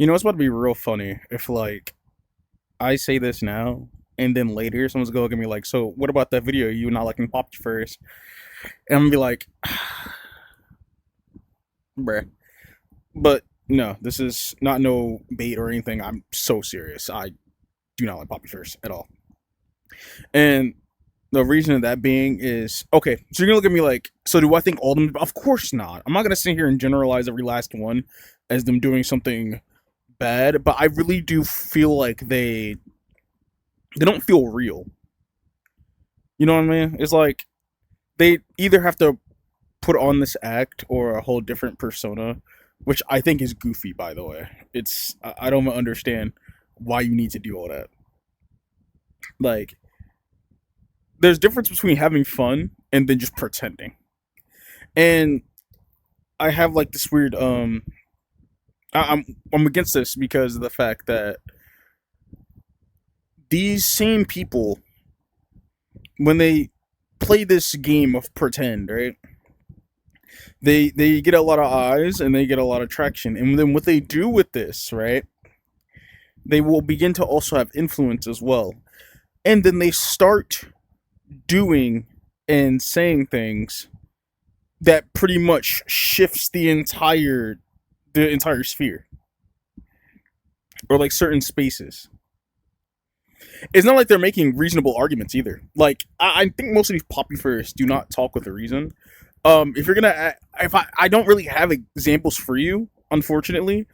You know, it's about to be real funny if like I say this now and then later someone's gonna look at me like, so what about that video of you not liking popufurs? And I'm gonna be like, bruh. But no, this is not no bait or anything. I'm so serious. I do not like popufurs at all. And the reason of that being is okay. So you're gonna look at me like, so do I think all of them? Of course not. I'm not gonna sit here and generalize every last one as them doing something bad. But I really do feel like they don't feel real. You know what I mean? It's like they either have to put on this act or a whole different persona, which I think is goofy. By the way, I don't understand why you need to do all that. Like, there's difference between having fun and then just pretending. And I have like this weird I'm against this because of the fact that these same people, when they play this game of pretend, right? They get a lot of eyes and they get a lot of traction, and then what they do with this, right? They will begin to also have influence as well, and then they start doing and saying things that pretty much shifts the entire sphere, or like certain spaces. It's not like they're making reasonable arguments either. Like I think most of these popufurs do not talk with a reason. If you're gonna, if I don't really have examples for you, unfortunately.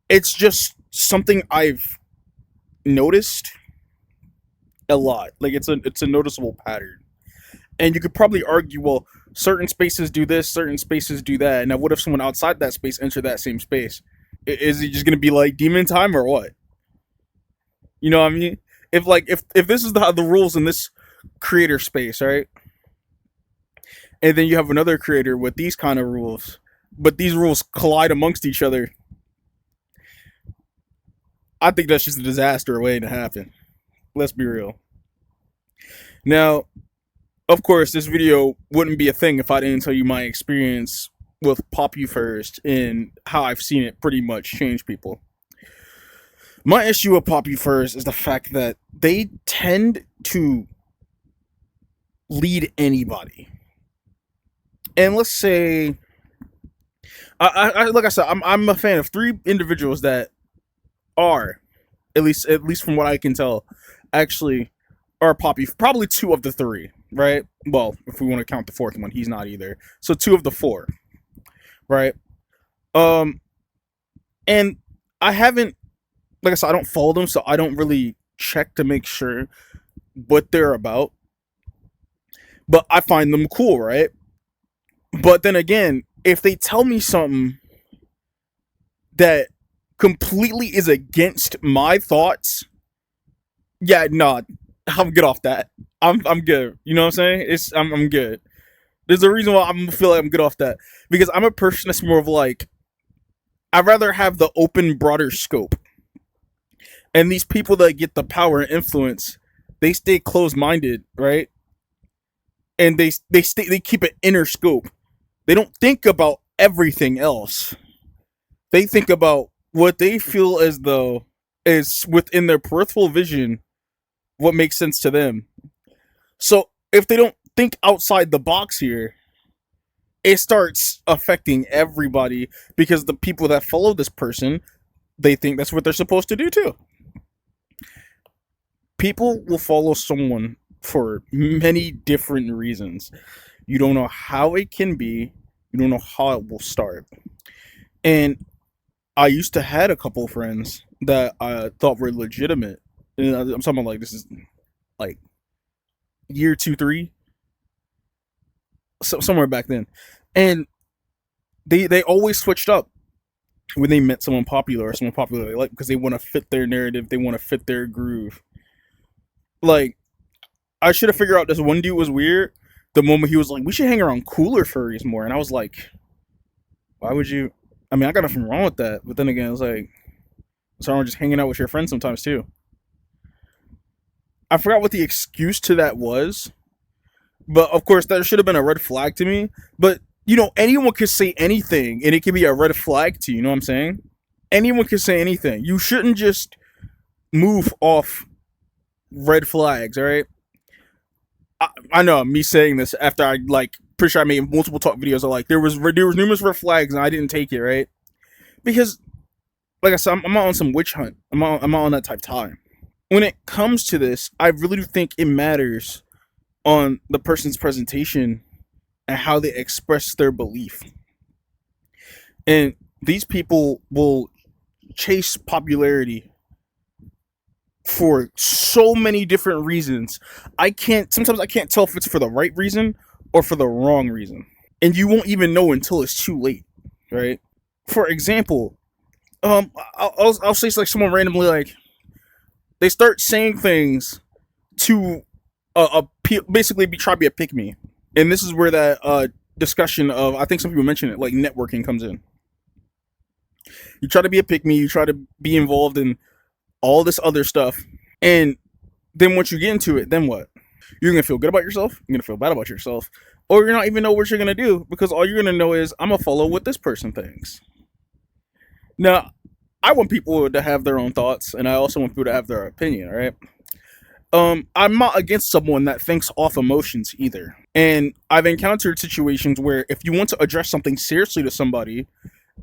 It's just something I've noticed a lot. Like it's a noticeable pattern, and you could probably argue, well, certain spaces do this, certain spaces do that. Now, what if someone outside that space enter that same space? Is he just gonna be like demon time or what? You know what I mean? If this is the rules in this creator space, right? And then you have another creator with these kind of rules, but these rules collide amongst each other. I think that's just a disaster waiting to happen. Let's be real. Now, of course, this video wouldn't be a thing if I didn't tell you my experience with popufurs and how I've seen it pretty much change people. My issue with popufurs is the fact that they tend to lead anybody. And let's say, like I said, I'm a fan of three individuals that are, at least from what I can tell, actually are poppy. Probably two of the three, right? Well, if we want to count the fourth one, he's not either. So two of the four, right? Um, and I haven't, like I said, I don't follow them, so I don't really check to make sure what they're about. But I find them cool, right? But then again, if they tell me something that completely is against my thoughts, yeah, no, I'm good off that. I'm good. You know what I'm saying? I'm good. There's a reason why I'm feel like I'm good off that, because I'm a person that's more of like, I'd rather have the open, broader scope. And these people that get the power and influence, they stay closed minded, right? And they keep an inner scope. They don't think about everything else. They think about what they feel as though is within their peripheral vision, what makes sense to them. So if they don't think outside the box here, it starts affecting everybody, because the people that follow this person, they think that's what they're supposed to do too. People will follow someone for many different reasons. You don't know how it can be. You don't know how it will start. And I used to had a couple of friends that I thought were legitimate. And I'm talking about, like, this is like year 2, 3, so somewhere back then, and they always switched up when they met someone popular or someone popular they like, because they want to fit their narrative, they want to fit their groove. Like, I should have figured out this one dude was weird the moment he was like, we should hang around cooler furries more, and I was like, why would you? I mean, I got nothing wrong with that, but then again, it's like, so I'm just hanging out with your friends sometimes too. I forgot what the excuse to that was, but of course that should have been a red flag to me. But you know, anyone could say anything, and it can be a red flag to you. You know what I'm saying? anyone can say anything. You shouldn't just move off red flags, all right? I know me saying this after I like pretty sure I made multiple talk videos of like there was numerous red flags and I didn't take it, right? Because like I said, I'm not on some witch hunt. I'm not on that type of time. When it comes to this, I really do think it matters on the person's presentation and how they express their belief. And these people will chase popularity for so many different reasons. Sometimes I can't tell if it's for the right reason or for the wrong reason. And you won't even know until it's too late, right? For example, I'll say it's like someone randomly like they start saying things to basically try to be a pick me, and this is where that discussion of I think some people mention it like networking comes in. You try to be a pick me, you try to be involved in all this other stuff, and then once you get into it, then what? You're gonna feel good about yourself, you're gonna feel bad about yourself, or you're not even know what you're gonna do because all you're gonna know is I'm gonna follow what this person thinks. Now, I want people to have their own thoughts, and I also want people to have their opinion, right? I'm not against someone that thinks off emotions either. And I've encountered situations where if you want to address something seriously to somebody,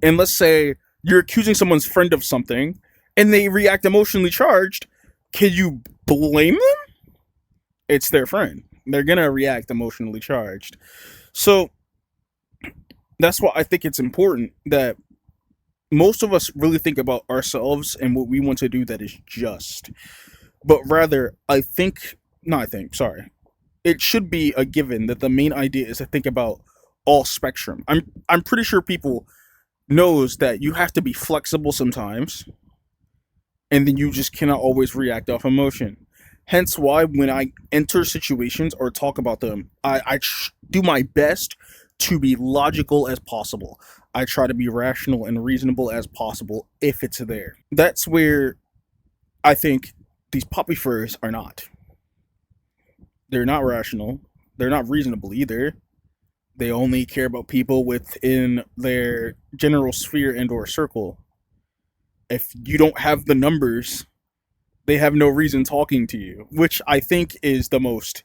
and let's say you're accusing someone's friend of something, and they react emotionally charged, can you blame them? It's their friend. They're gonna react emotionally charged. So that's why I think it's important that most of us really think about ourselves and what we want to do that is just. But rather, it should be a given that the main idea is to think about all spectrum. I'm pretty sure people knows that you have to be flexible sometimes, and then you just cannot always react off emotion. Hence why when I enter situations or talk about them, I do my best to be logical as possible. I try to be rational and reasonable as possible if it's there. That's where I think these popufurs are not. They're not rational. They're not reasonable either. They only care about people within their general sphere and or circle. If you don't have the numbers, they have no reason talking to you, which I think is the most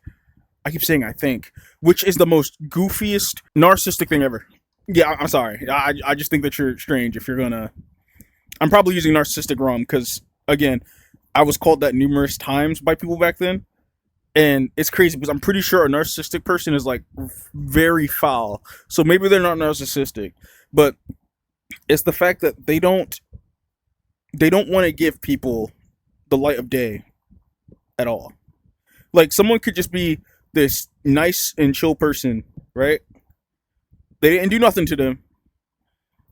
I keep saying I think, which is the most goofiest narcissistic thing ever. Yeah, I'm sorry. I just think that you're strange if you're gonna. I'm probably using narcissistic wrong because again, I was called that numerous times by people back then, and it's crazy because I'm pretty sure a narcissistic person is like very foul. So maybe they're not narcissistic, but it's the fact that they don't want to give people the light of day at all. Like someone could just be this nice and chill person, right? They didn't do nothing to them.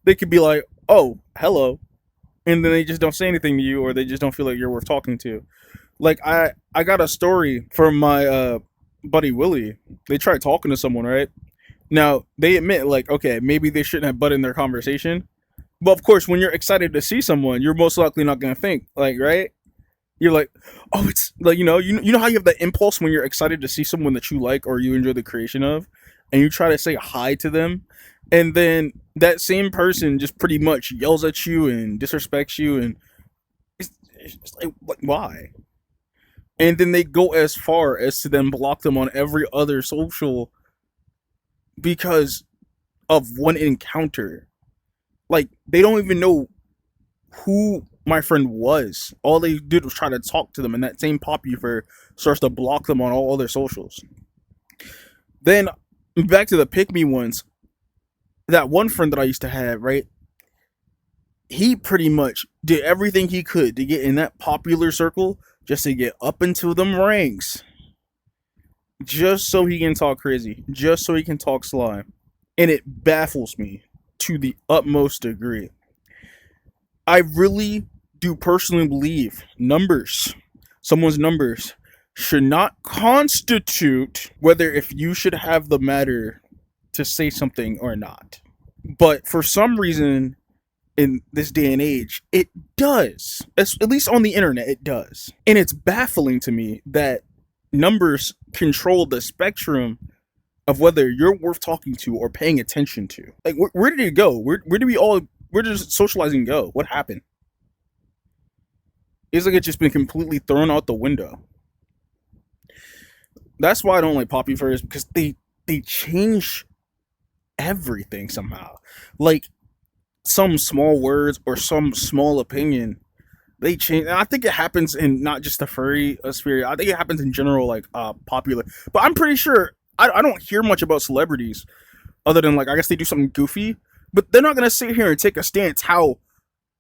They could be like, "Oh, hello," and then they just don't say anything to you, or they just don't feel like you're worth talking to. Like I got a story from my buddy Willie. They tried talking to someone, right? Now they admit, like, okay, maybe they shouldn't have butted in their conversation, but of course, when you're excited to see someone, you're most likely not gonna think, like, right? You're like, oh, it's like you know how you have that impulse when you're excited to see someone that you like or you enjoy the creation of, and you try to say hi to them, and then that same person just pretty much yells at you and disrespects you, and it's just like why? And then they go as far as to then block them on every other social because of one encounter. Like they don't even know who my friend was. All they did was try to talk to them, and that same popufur starts to block them on all other socials. Then back to the pick me ones. That one friend that I used to have, right? He pretty much did everything he could to get in that popular circle just to get up into them ranks. Just so he can talk crazy. Just so he can talk slime. And it baffles me to the utmost degree. I really do personally believe someone's numbers, should not constitute whether if you should have the matter to say something or not. But for some reason, in this day and age, it does. At least on the internet, it does. And it's baffling to me that numbers control the spectrum of whether you're worth talking to or paying attention to. Like, where did it go? Where do we all where does socializing go? What happened? It's like it's just been completely thrown out the window. That's why I don't like popufurs, because they change everything somehow. Like some small words or some small opinion, they change. And I think it happens in not just the furry sphere. I think it happens in general, like popular. But I'm pretty sure I don't hear much about celebrities other than, like, I guess they do something goofy. But they're not gonna sit here and take a stance how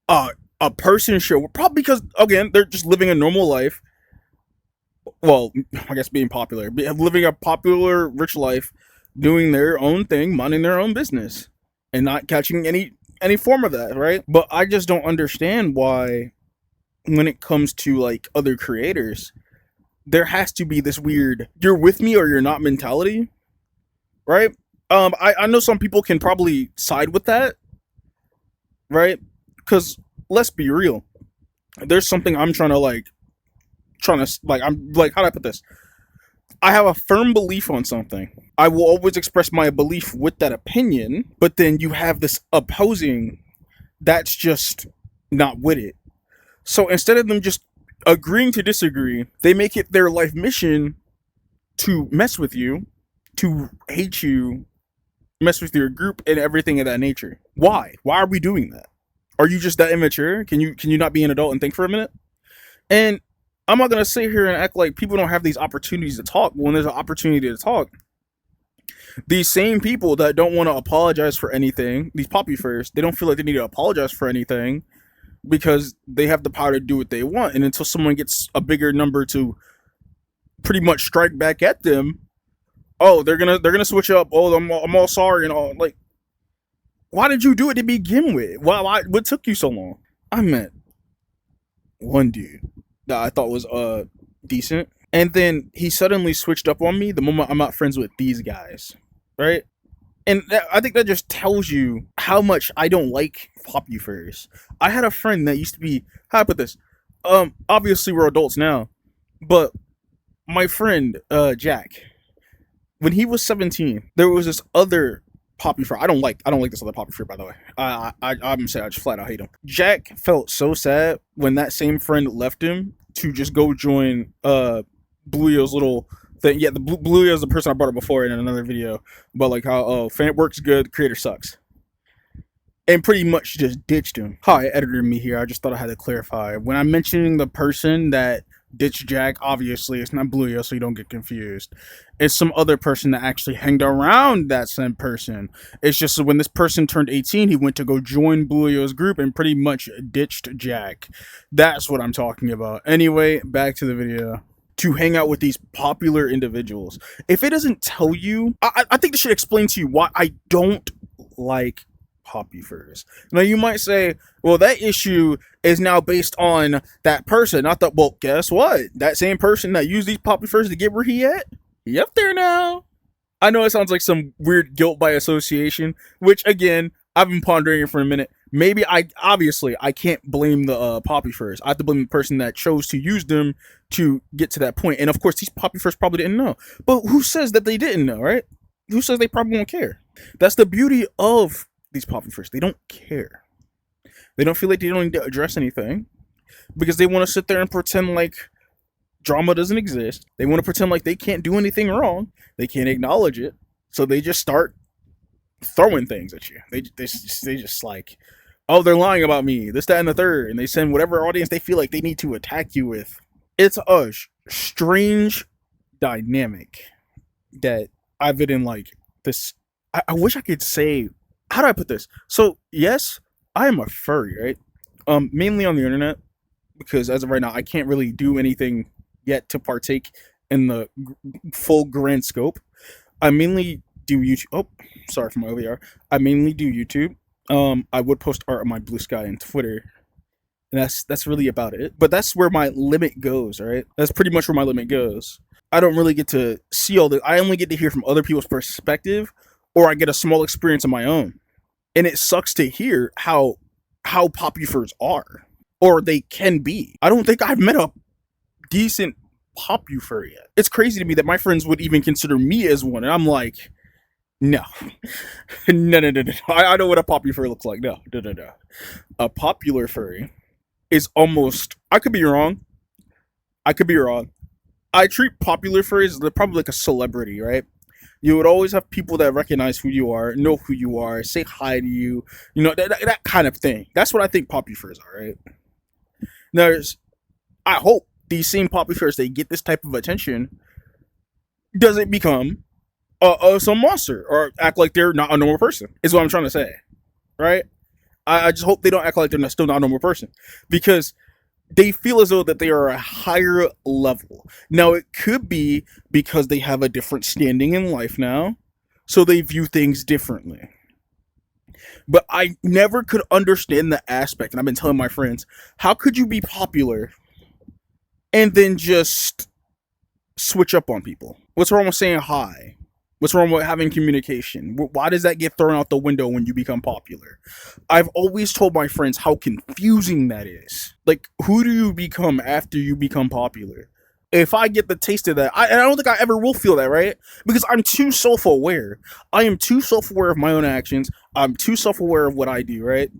a person should. Probably because, again, they're just living a normal life. Well, I guess being popular, living a popular, rich life, doing their own thing, minding their own business, and not catching any form of that, right? But I just don't understand why, when it comes to like other creators, there has to be this weird "you're with me or you're not" mentality, right? I know some people can probably side with that, right? Because let's be real, there's something I'm trying to like, I'm like, how do I put this? I have a firm belief on something. I will always express my belief with that opinion, but then you have this opposing that's just not with it. So instead of them just agreeing to disagree, they make it their life mission to mess with you, to hate you, mess with your group, and everything of that nature. Why? Why are we doing that? Are you just that immature? Can you not be an adult and think for a minute? And I'm not gonna sit here and act like people don't have these opportunities to talk. When there's an opportunity to talk, these same people that don't want to apologize for anything, these popufurs, they don't feel like they need to apologize for anything because they have the power to do what they want. And until someone gets a bigger number to pretty much strike back at them, oh, they're gonna switch up. Oh, I'm all sorry and all. Like, why did you do it to begin with? Why what took you so long? I met one dude that I thought was decent, and then he suddenly switched up on me the moment I'm not friends with these guys, right? And I think that just tells you how much I don't like popufurs. I had a friend that used to be, how do I put this? Obviously we're adults now, but my friend Jack, when he was 17, there was this other popufur. I don't like this other popufur, by the way. I'm gonna say I just flat out hate him. Jack felt so sad when that same friend left him to just go join Blueo's little thing. Yeah, the Blueo is the person I brought up before in another video about like how fan works good, creator sucks, and pretty much just ditched him. Hi, editor me here. I just thought I had to clarify when I'm mentioning the person that ditched Jack. Obviously, it's not Blueo, so you don't get confused. It's some other person that actually hanged around that same person. It's just that when this person turned 18, he went to go join Blueo's group and pretty much ditched Jack. That's what I'm talking about. Anyway, back to the video. To hang out with these popular individuals. If it doesn't tell you, I think this should explain to you why I don't like popufurs. Now you might say, well, that issue is now based on that person. I thought, well, guess what? That same person that used these popufurs to get where he at, he up there now. I know it sounds like some weird guilt by association, which again, I've been pondering it for a minute. Maybe I can't blame the popufurs. I have to blame the person that chose to use them to get to that point. And of course, these popufurs probably didn't know. But who says that they didn't know, right? Who says they probably won't care? That's the beauty of these popufurs. They don't care. They don't feel like they don't need to address anything because they want to sit there and pretend like drama doesn't exist. They want to pretend like they can't do anything wrong. They can't acknowledge it. So they just start throwing things at you. They just like, oh, they're lying about me, this, that, and the third, and they send whatever audience they feel like they need to attack you with. It's a strange dynamic that I've been in, like this. I wish I could say, how do I put this? So yes, I am a furry, right? Mainly on the internet, because as of right now, I can't really do anything yet to partake in the full grand scope. I mainly do YouTube. Oh, sorry for my OVR. I mainly do YouTube. I would post art on my Blue Sky and Twitter, and that's really about it. But that's where my limit goes, right? That's pretty much where my limit goes. I don't really get to see all the. I only get to hear from other people's perspective, or I get a small experience of my own, and it sucks to hear how popufurs are, or they can be. I don't think I've met a decent popufur yet. It's crazy to me that my friends would even consider me as one, and I'm like, No. No. I know what a popufur looks like. No. A popular furry is almost. I could be wrong. I could be wrong. I treat popular furries as they're probably like a celebrity, right? You would always have people that recognize who you are, know who you are, say hi to you, that kind of thing. That's what I think popufurs are, right? There's, I hope these same popufurs they get this type of attention doesn't become some monster or act like they're not a normal person. Is what I'm trying to say, right? I just hope they don't act like they're still not a normal person because they feel as though that they are a higher level. Now it could be because they have a different standing in life now, so they view things differently. But I never could understand the aspect, and I've been telling my friends, how could you be popular and then just switch up on people? What's wrong with saying hi? What's wrong with having communication? Why does that get thrown out the window when you become popular? I've always told my friends how confusing that is. Like, who do you become after you become popular? If I get the taste of that, and I don't think I ever will feel that, right? Because I'm too self-aware. I am too self-aware of my own actions. I'm too self-aware of what I do, right?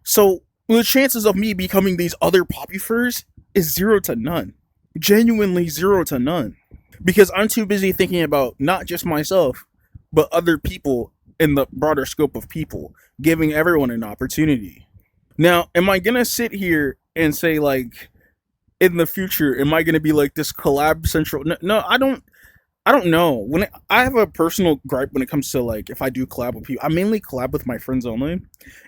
So the chances of me becoming these other popufurs is zero to none. Genuinely zero to none. Because I'm too busy thinking about not just myself, but other people in the broader scope of people, giving everyone an opportunity. Now, am I gonna sit here and say like, in the future, am I gonna be like this collab central? No, I don't. I don't know. I have a personal gripe when it comes to like if I do collab with people, I mainly collab with my friends only.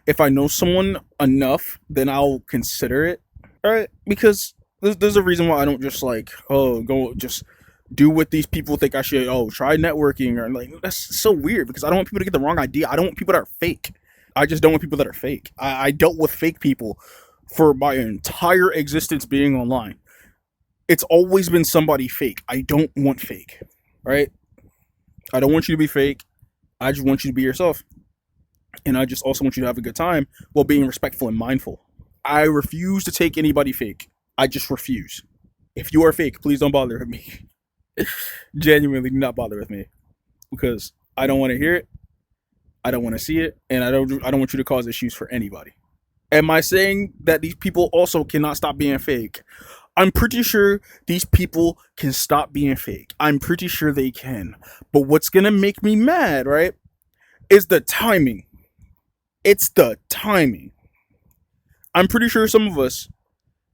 If I know someone enough, then I'll consider it. All right, because there's a reason why I don't just like go just do what these people think I should. Try networking or like that's so weird because I don't want people to get the wrong idea. I don't want people that are fake. I just don't want people that are fake. I dealt with fake people for my entire existence being online. It's always been somebody fake. I don't want fake. Right? I don't want you to be fake. I just want you to be yourself. And I just also want you to have a good time while being respectful and mindful. I refuse to take anybody fake. I just refuse. If you are fake, please don't bother with me. Genuinely, do not bother with me because I don't want to hear it. I don't want to see it, and I don't want you to cause issues for anybody. Am I saying that these people also cannot stop being fake? I'm pretty sure these people can stop being fake. I'm pretty sure they can. But what's gonna make me mad, right, is the timing. It's the timing. I'm pretty sure some of us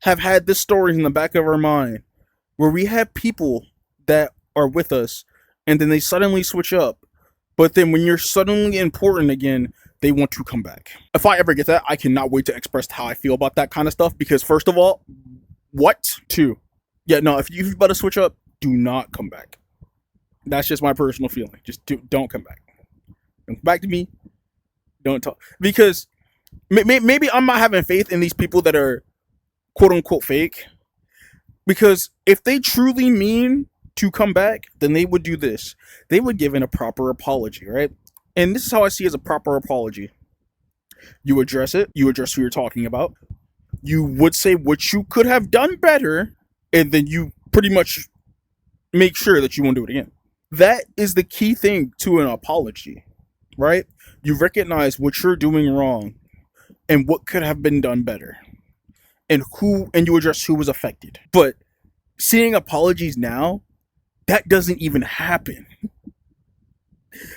have had this story in the back of our mind where we have people that are with us and then they suddenly switch up. But then when you're suddenly important again, they want to come back. If I ever get that, I cannot wait to express how I feel about that kind of stuff because first of all, what? Two. Yeah, no, if you've about to switch up, do not come back. That's just my personal feeling. Just don't come back. Don't come back to me. Don't talk. Because maybe I'm not having faith in these people that are quote unquote fake. Because if they truly mean to come back, then they would do this. They would give in a proper apology, right? And this is how I see it as a proper apology. You address it. You address who you're talking about. You would say what you could have done better, and then you pretty much make sure that you won't do it again. That is the key thing to an apology, right? You recognize what you're doing wrong and what could have been done better, and you address who was affected. But seeing apologies now, that doesn't even happen.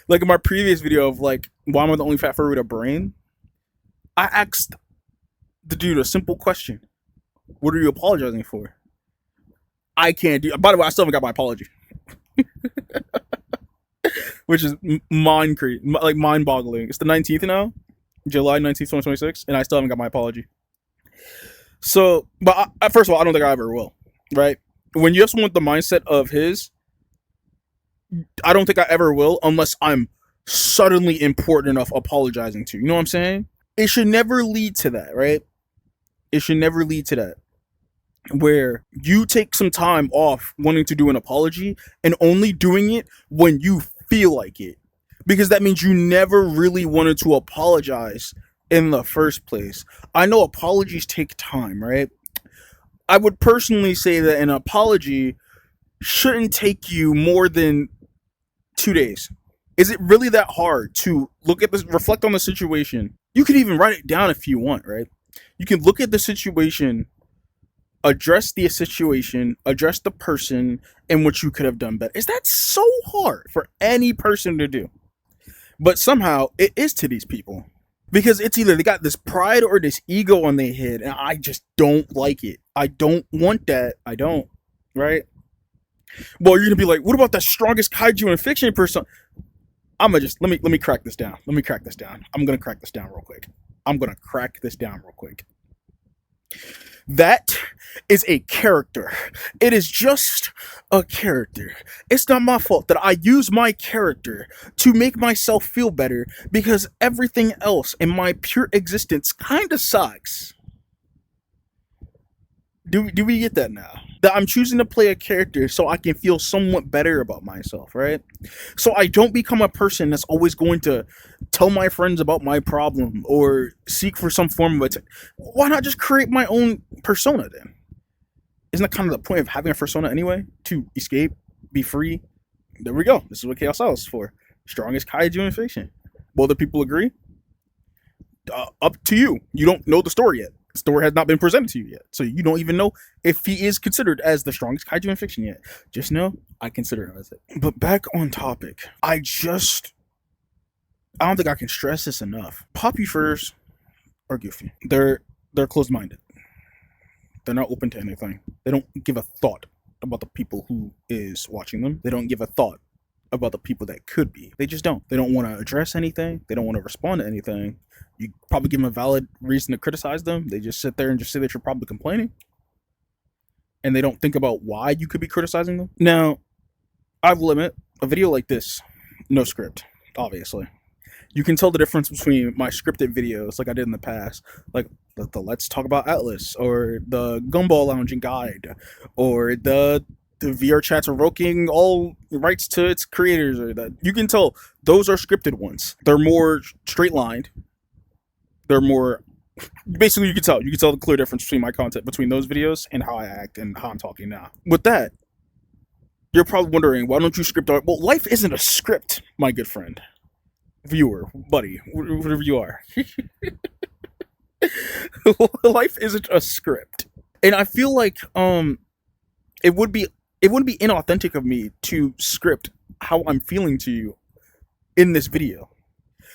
Like in my previous video of like, why am I the only fat furry with a brain? I asked the dude a simple question. What are you apologizing for? I can't do. By the way, I still haven't got my apology, which is mind-boggling. It's the 19th now, July 19th, 2026, and I still haven't got my apology. So, but first of all, I don't think I ever will. Right? When you have someone with the mindset of his, I don't think I ever will unless I'm suddenly important enough apologizing to. You know what I'm saying? It should never lead to that, right? It should never lead to that. Where you take some time off wanting to do an apology and only doing it when you feel like it. Because that means you never really wanted to apologize in the first place. I know apologies take time, right? I would personally say that an apology shouldn't take you more than 2 days. Is it really that hard to look at this, reflect on the situation? You can even write it down if you want, right? You can look at the situation, address the situation, address the person, and what you could have done better. Is that so hard for any person to do? But somehow it is to these people. Because it's either they got this pride or this ego on their head, and I just don't like it. I don't want that. I don't. Right? Well, you're gonna be like, what about the strongest kaiju in fiction person? I'm gonna just let me crack this down. Let me crack this down. I'm gonna crack this down real quick. That is a character. It is just a character. It's not my fault that I use my character to make myself feel better because everything else in my pure existence kind of sucks. Do we get that now? That I'm choosing to play a character so I can feel somewhat better about myself, right? So I don't become a person that's always going to tell my friends about my problem or seek for some form of it. Why not just create my own persona then? Isn't that kind of the point of having a persona anyway? To escape, be free. There we go. This is what Chaos Alice is for. Strongest kaiju in fiction. Will other people agree? Up to you. You don't know the story yet. The story has not been presented to you yet, so you don't even know if he is considered as the strongest kaiju in fiction yet. Just know I consider him as it. But back on topic, I don't think I can stress this enough. Popufurs are goofy. They're closed-minded. They're not open to anything. They don't give a thought about the people who is watching them. They don't give a thought about the people that could be. They just don't. They don't want to address anything. They don't want to respond to anything. You probably give them a valid reason to criticize them. They just sit there and just say that you're probably complaining. And they don't think about why you could be criticizing them. Now, I will admit, a video like this, no script, obviously. You can tell the difference between my scripted videos, like I did in the past, like the Let's Talk About Atlas, or the Gumball Lounging Guide, or the VRChat's revoking all rights to its creators, or that. You can tell those are scripted ones. They're more straight lined. They're more, basically you can tell the clear difference between my content, between those videos and how I act and how I'm talking now. With that, you're probably wondering, why don't you script art? Well, life isn't a script, my good friend, viewer, buddy, whatever you are. Life isn't a script. And I feel like it wouldn't be inauthentic of me to script how I'm feeling to you in this video.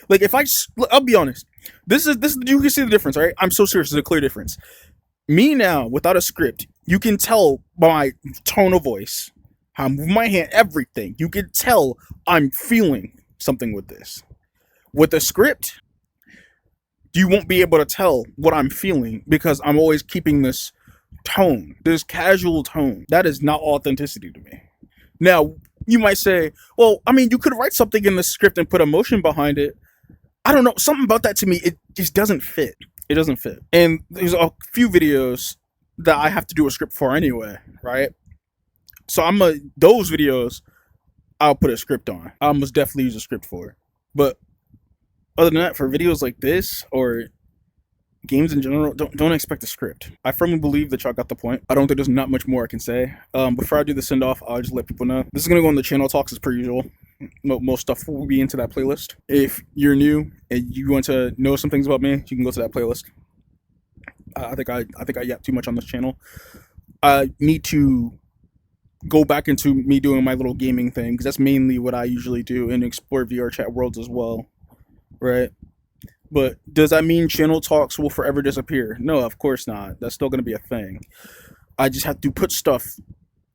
Like, if I'll be honest, this is you can see the difference, right? I'm so serious, there's a clear difference. Me now, without a script, you can tell by my tone of voice, how I move my hand, everything. You can tell I'm feeling something with this. With a script, you won't be able to tell what I'm feeling because I'm always keeping this tone, this casual tone. That is not authenticity to me. Now, you might say, well, I mean, you could write something in the script and put emotion behind it. I don't know, something about that to me, it just doesn't fit. It doesn't fit. And there's a few videos that I have to do a script for anyway, right? So those videos, I'll put a script on. I must definitely use a script for it. But other than that, for videos like this or games in general, don't expect a script. I firmly believe that y'all got the point. I don't think there's not much more I can say. Before I do the send off, I'll just let people know. This is gonna go on the channel talks as per usual. Most stuff will be into that playlist. If you're new and you want to know some things about me, you can go to that playlist. I think I yap too much on this channel. I need to go back into me doing my little gaming thing because that's mainly what I usually do and explore VRChat worlds as well, right? But does that mean channel talks will forever disappear? No, of course not. That's still going to be a thing. I just have to put stuff.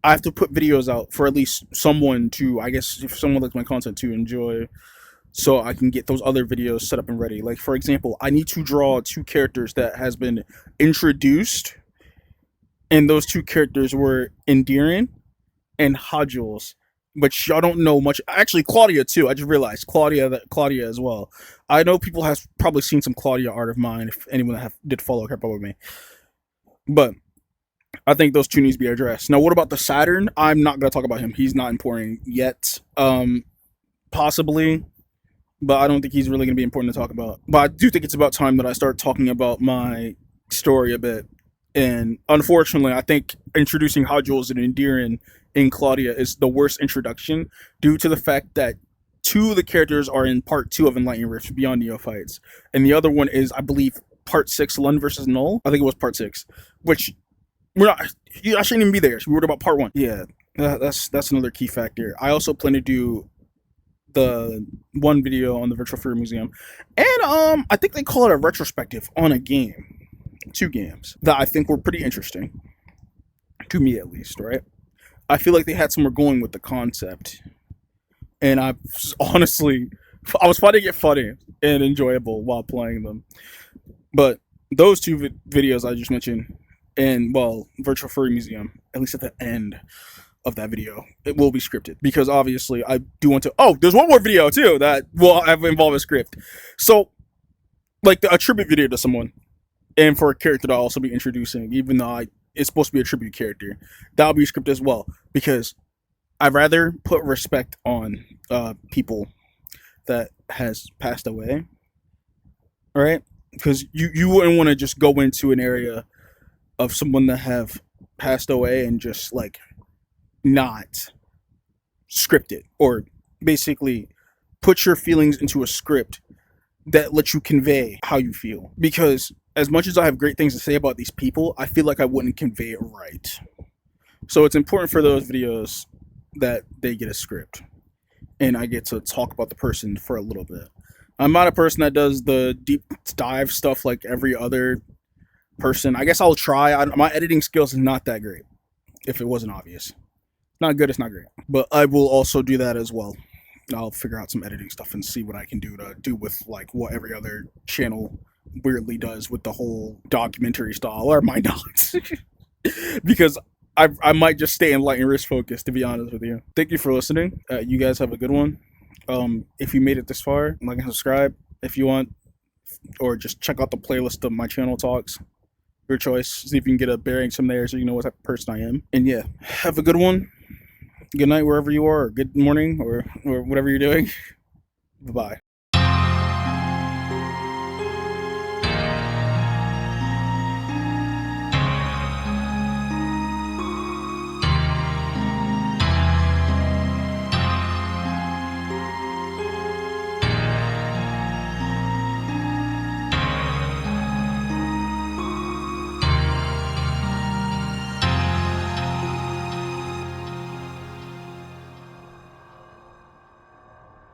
I have to put videos out for at least someone to, I guess, if someone likes my content, to enjoy, so I can get those other videos set up and ready. Like, for example, I need to draw 2 characters that has been introduced, and those 2 characters were Endearing and Hodules. But y'all don't know much. Actually, Claudia too. I just realized Claudia as well. I know people have probably seen some Claudia art of mine. If anyone that did follow kept up with me, but I think those 2 need to be addressed. Now, what about the Saturn? I'm not gonna talk about him. He's not important yet. Possibly, but I don't think he's really gonna be important to talk about. But I do think it's about time that I start talking about my story a bit. And unfortunately, I think introducing Hodules and Endearing in Claudia is the worst introduction due to the fact that two of the characters are in part 2 of Enlightened Rift Beyond Neophytes, and the other one is, I believe, part 6 Lund versus Null. I think it was part 6, which we're not. I shouldn't even be there. We were about part 1. Yeah, that's another key factor. I also plan to do the one video on the Virtual Furry Museum, and I think they call it a retrospective on a game, 2 games that I think were pretty interesting, to me at least. Right, I feel like they had somewhere going with the concept, and I was finding it funny and enjoyable while playing them. But those 2 videos I just mentioned, and well, Virtual Furry Museum, at least at the end of that video, it will be scripted, because obviously I do want to. Oh, there's one more video too that will involve a script. So, like a tribute video to someone, and for a character that I'll also be introducing, even though it's supposed to be a tribute character, that'll be scripted as well, because I'd rather put respect on people that has passed away, right? Because you wouldn't want to just go into an area of someone that have passed away and just like not script it, or basically put your feelings into a script that lets you convey how you feel. Because as much as I have great things to say about these people, I feel like I wouldn't convey it right. So it's important for those videos that they get a script and I get to talk about the person for a little bit. I'm not a person that does the deep dive stuff like every other person. I guess I'll try. My editing skills is not that great, if it wasn't obvious. Not good, it's not great. But I will also do that as well. I'll figure out some editing stuff and see what I can do with like what every other channel weirdly does with the whole documentary style, or might not. Because I might just stay Enlightened Rift focused, to be honest with you. Thank you for listening. You guys have a good one. If you made it this far, like and subscribe if you want, or just check out the playlist of my channel talks. Your choice. See if you can get a bearing from there so you know what type of person I am. And yeah, have a good one. Good night wherever you are, or good morning, or whatever you're doing. Bye-bye.